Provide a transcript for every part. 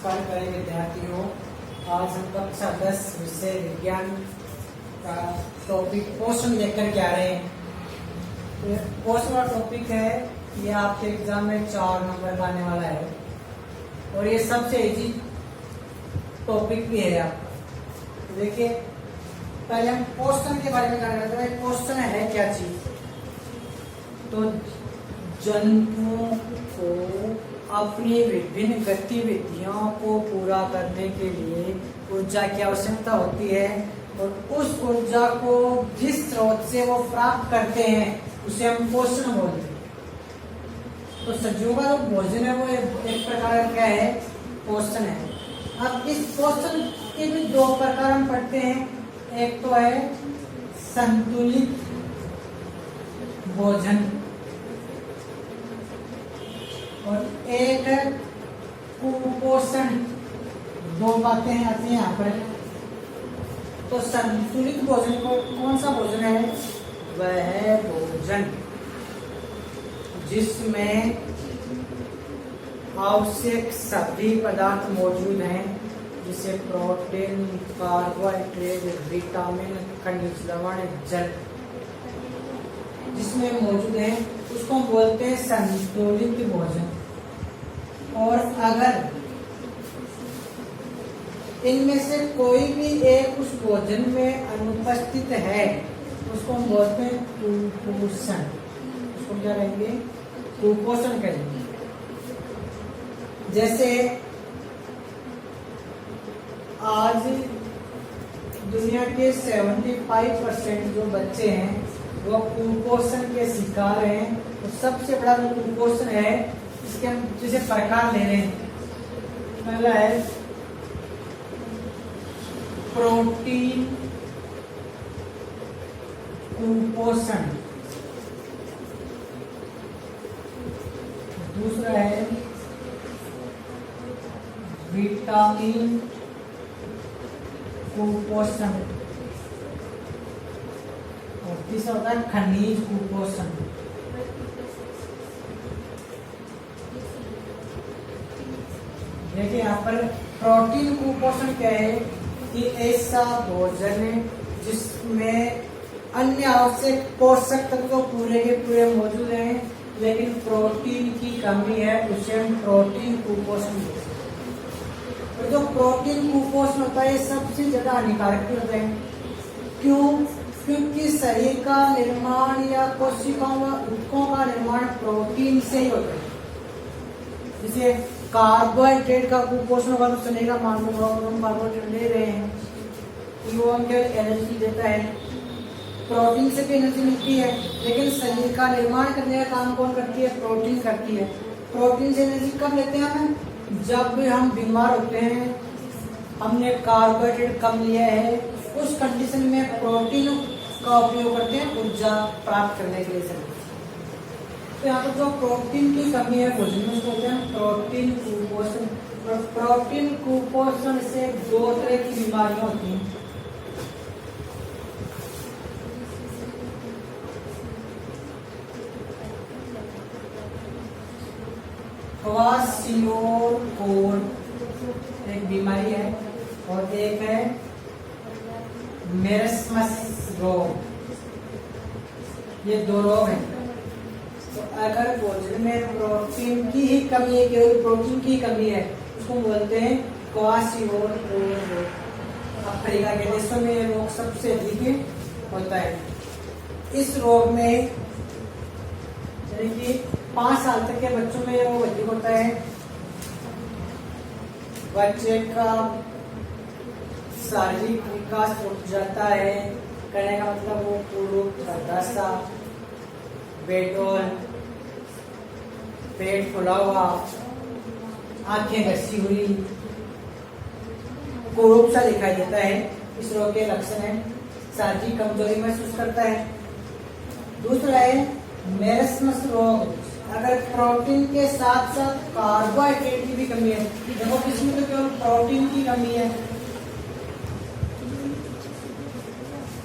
नमस्कार प्यारे विद्यार्थियों। आज हम कक्षा 10 विषय विज्ञान का टॉपिक पोषण लेकर के आ रहे हैं। तो पोषण का टॉपिक है, ये आपके एग्जाम में 4 नंबर का आने वाला है और ये सबसे इजी टॉपिक भी है आपका। तो देखिए, पहले हम पोषण के बारे में जान लेते हैं। पोषण है क्या चीज? तो जंतुओं को अपनी विभिन्न गतिविधियों को पूरा करने के लिए ऊर्जा की आवश्यकता होती है और उस ऊर्जा को जिस स्रोत से वो प्राप्त करते हैं उसे हम पोषण बोलते हैं। तो सजीवों का जो भोजन है वो एक प्रकार का क्या है? पोषण है। अब इस पोषण के भी 2 प्रकार हम पढ़ते हैं। एक तो है संतुलित भोजन और एक है कुपोषण। 2 बातें आती हैं यहाँ पर। तो संतुलित भोजन को कौन सा भोजन है? वह है भोजन जिसमें आवश्यक सभी पदार्थ मौजूद हैं, जैसे प्रोटीन, कार्बोहाइड्रेट, विटामिन, खनिज लवण, जल जिसमें मौजूद है उसको बोलते हैं संतुलित भोजन। और अगर इनमें से कोई भी एक उस भोजन में अनुपस्थित है उसको हम बोलते हैं कुपोषण। उसको क्या कहेंगे? कुपोषण कहेंगे। जैसे आज दुनिया के 75% जो बच्चे हैं वो कुपोषण के शिकार हैं। तो सबसे बड़ा जो कुपोषण है इसके हम जैसे प्रकार ले रहे हैं। पहला है प्रोटीन कुपोषण, दूसरा है विटामिन कुपोषण और तीसरा होता है खनिज कुपोषण। देखिए यहाँ पर प्रोटीन कुपोषण क्या है कि ऐसा भोजन है जिसमें अन्य आवश्यक पोषक तत्व तो पूरे के पूरे मौजूद हैं, लेकिन प्रोटीन की कमी है, उसे हम प्रोटीन कुपोषण बोलते हैं। और जो प्रोटीन कुपोषण होता है सबसे ज्यादा हानिकारक भी होता है। क्यों? क्योंकि शरीर का निर्माण या कोशिकाओं व ऊतकों का निर्माण प्रोटीन से ही होता है। जैसे कार्बोहाइड्रेट का कुपोषण होगा तो शरीर का मान लो हम कार्बोहाइड्रेट ले रहे हैं कि वो हमको एनर्जी देता है। प्रोटीन से भी एनर्जी मिलती है, लेकिन शरीर का निर्माण करने का काम कौन करती है? प्रोटीन करती है। प्रोटीन से एनर्जी कब लेते हैं हम? जब हम बीमार होते हैं, हमने कार्बोहाइड्रेट कम लिया है, उस कंडीशन में प्रोटीन का उपयोग करते हैं ऊर्जा प्राप्त करने के लिए। तो यहाँ पर जो प्रोटीन की कमी है भोजन में उसको कहते हैं प्रोटीन कुपोषण। और प्रोटीन कुपोषण से 2 तरह की बीमारियां होती हैं। क्वाशियोकोर एक बीमारी है और एक है मेरस्मस रोग। ये 2 रोग हैं। तो अगर भोजन में प्रोटीन की ही कमी है, केवल प्रोटीन की कमी है, उसको बोलते हैं क्वाशियोकोर रोग। अफ्रीका के देशों में ये रोग सबसे अधिक होता है। इस रोग में कि 5 साल तक के बच्चों में ये रोग अधिक होता है। बच्चे का शारीरिक विकास रुक जाता है। कहने का मतलब वो कुरूप, दशा, बेडोल, पेट फुला हुआ, आंखें घसी हुई, कुरूप सा दिखाई देता है। इस रोग के लक्षण है। शारीरिक कमजोरी महसूस करता है। दूसरा है मेरस्मस रोग। अगर प्रोटीन के साथ साथ कार्बोहाइड्रेट की भी कमी है, देखो किसमें तो केवल प्रोटीन की कमी है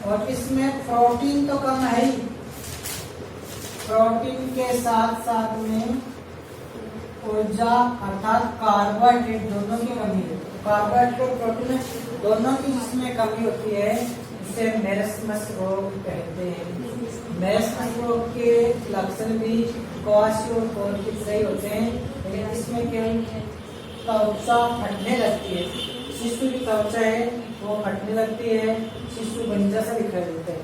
और इसमें प्रोटीन तो कम है ही, प्रोटीन के साथ साथ में ऊर्जा अर्थात कार्बोहाइड्रेट दोनों की कमी है। कार्बोहाइड्रेट और प्रोटीन दोनों की जिसमें कमी होती है उसे मेरस्मस रोग कहते हैं। मेरस्मस रोग के लक्षण भी क्वासियोफोर की तरह ही होते हैं, लेकिन इसमें केवल त्वचा फटने लगती है। शिशु की त्वचा है वो फटने लगती है, शिशु बंजा सा दिखाई देता है।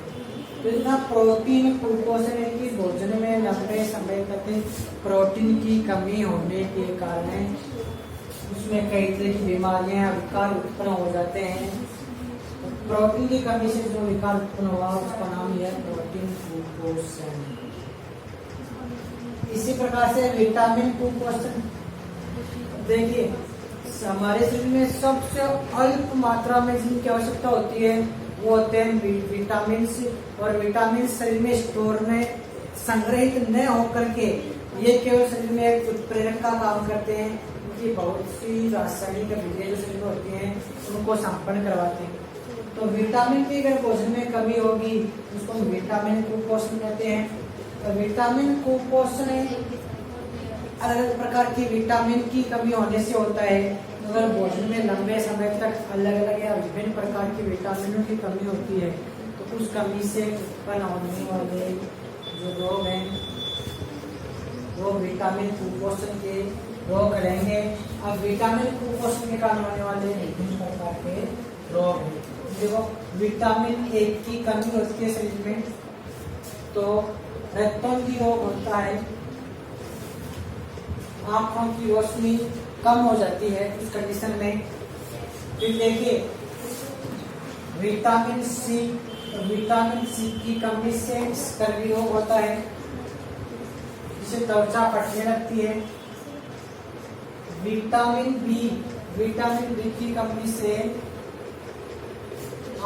तो इतना प्रोटीन कुपोषण की भोजन में लंबे समय तक प्रोटीन की कमी होने के कारण उसमें कई तरह की बीमारियां विकार उत्पन्न हो जाते हैं। प्रोटीन की कमी से जो विकार उत्पन्न हुआ उसका नाम है प्रोटीन कुपोषण। इसी प्रकार से विटामिन कुपोषण, देखिए हमारे शरीर में सबसे अल्प मात्रा में जिनकी आवश्यकता होती है वो होते हैं विटामिन, और विटामिन शरीर में स्टोर में संग्रहित न होकर के ये केवल शरीर में एक उत्प्रेरक का काम करते हैं। उनकी बहुत सी रासायनिक क्रियाएं जो शरीर में होती हैं उनको संपन्न करवाते हैं। तो विटामिन की अगर भोजन में कमी होगी उसको हम विटामिन कुपोषण कहते हैं। तो विटामिन कुपोषण अलग अलग प्रकार की विटामिन की कमी होने से होता है। अगर भोजन में लंबे समय तक अलग अलग या विभिन्न प्रकार की विटामिनों की कमी होती है तो उस कमी से उत्पन्न होने वाले जो रोग हैं वो विटामिन कुपोषण के रोग रहेंगे। अब विटामिन कुपोषण के कारण होने वाले विभिन्न प्रकार के रोग हैं। देखो विटामिन ए की कमी होती है शरीर में तो रक्तों रोग होता है, आंखों की रोशनी कम हो जाती है इस कंडीशन में। फिर देखिए विटामिन सी की कमी से स्कर्वी रोग होता है जिससे त्वचा फटने लगती है। विटामिन बी की कमी से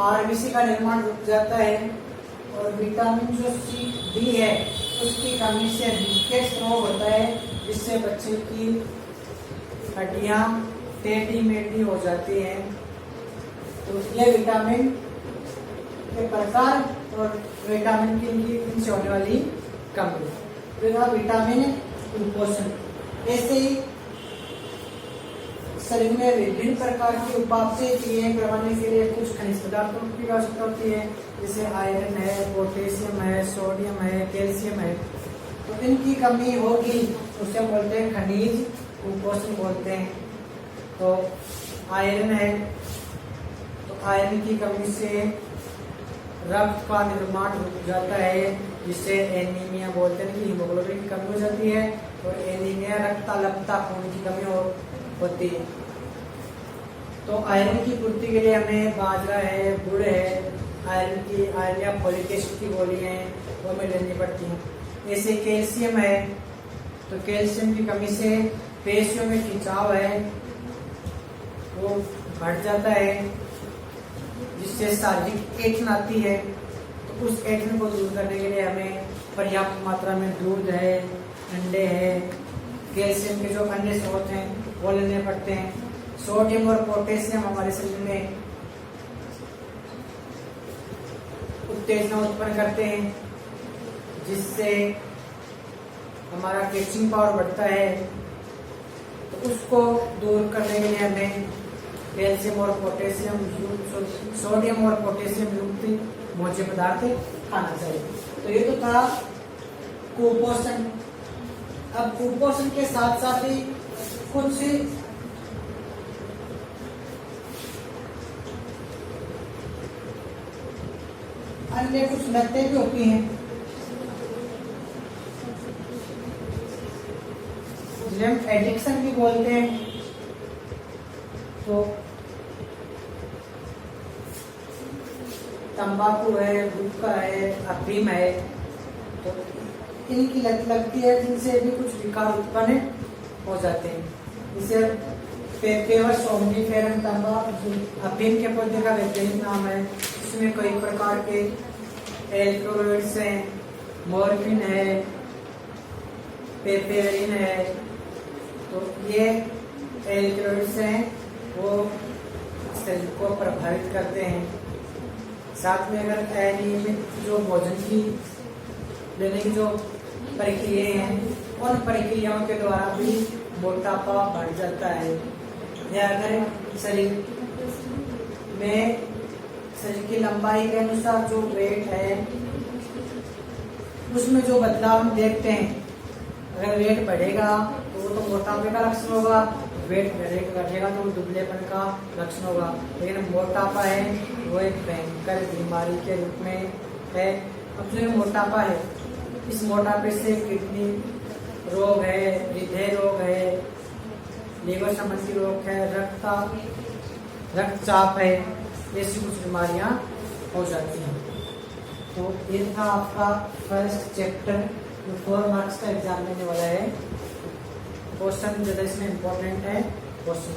आरबीसी का निर्माण रुक जाता है, और विटामिन जो डी है उसकी कमी से रिकेट्स रोग होता है जिससे बच्चे की हड्डियां टेढ़ी मेढ़ी हो जाती हैं। तो ये विटामिन के प्रकार और विटामिन की इनसे होने वाली कमी। फिर विटामिन कुपोषण, ऐसे ही शरीर में विभिन्न प्रकार की उपापचय क्रियाएं करवाने के लिए कुछ खनिज पदार्थों की आवश्यकता होती है, जैसे आयरन है, पोटेशियम है, सोडियम है, कैल्शियम है। तो इनकी कमी होगी उसे हम बोलते हैं खनिज कुपोषण बोलते हैं। तो आयरन है तो आयरन की कमी से रक्त का निर्माण रुक जाता है जिससे एनीमिया बोलते हैं कि हीमोग्लोबिन की कमी हो जाती है, और एनीमिया रक्ताल्पता खून की कमी होती है। तो आयरन की पूर्ति के लिए हमें बाजरा है, गुड़ है, आयरन या फोलिक एसिड की गोलियां हैं वो हमें लेनी पड़ती हैं। जैसे कैल्शियम है तो कैल्शियम की कमी से पेशियों में खिंचाव है वो बढ़ जाता है जिससे शारीरिक ऐंठन आती है। तो उस ऐंठन को दूर करने के लिए हमें पर्याप्त मात्रा में दूध है, अंडे है, कैल्शियम के जो अन्य स्रोत हैं वो लेने पड़ते हैं। सोडियम और पोटेशियम हमारे शरीर में उत्तेजना उत्पन्न करते हैं जिससे हमारा कैचिंग पावर बढ़ता है। तो उसको दूर करने के लिए हमें कैल्शियम और पोटेशियम सोडियम और पोटेशियम युक्त भोज्य पदार्थ खाना चाहिए। तो ये तो था कुपोषण। अब कुपोषण के साथ साथ ही कुछ अन्य कुछ लतें भी होती हैं जिन्हें हम एडिक्शन भी बोलते हैं। तो तंबाकू है, गुटखा है, अफीम है, तो इनकी लत लगती है जिनसे भी कुछ विकार उत्पन्न हो जाते हैं। इसे पेपर सोमनीफेरम तंबाकू अफीम के पौधे का वैज्ञानिक नाम है। इसमें कई प्रकार के एल्कोलॉइड्स हैं, मॉर्फिन है, पेपेरिन है। तो ये एल्कोलॉइड्स हैं वो शरीर को प्रभावित करते हैं। साथ में अगर अनियमित जो भोजन की लेने की जो प्रक्रियाएं हैं उन प्रक्रियाओं के द्वारा भी मोटापा बढ़ जाता है। या अगर शरीर में शरीर की लंबाई के अनुसार जो वेट है उसमें जो बदलाव हम देखते हैं, अगर वेट बढ़ेगा तो वो तो मोटापे का लक्षण होगा, वेट घटेगा तो दुबलेपन का लक्षण होगा। लेकिन मोटापा है वो एक भयंकर बीमारी के रूप में है। अब जो मोटापा है, इस मोटापे से किडनी रोग है, हृदय रोग है, लीवर संबंधी रोग है, रक्तचाप है, ऐसी कुछ बीमारियां हो जाती हैं। तो ये था आपका फर्स्ट चैप्टर जो 4 मार्क्स का एग्जाम लेने वाला है। क्वेश्चन जो इसमें इम्पोर्टेंट है क्वेश्चन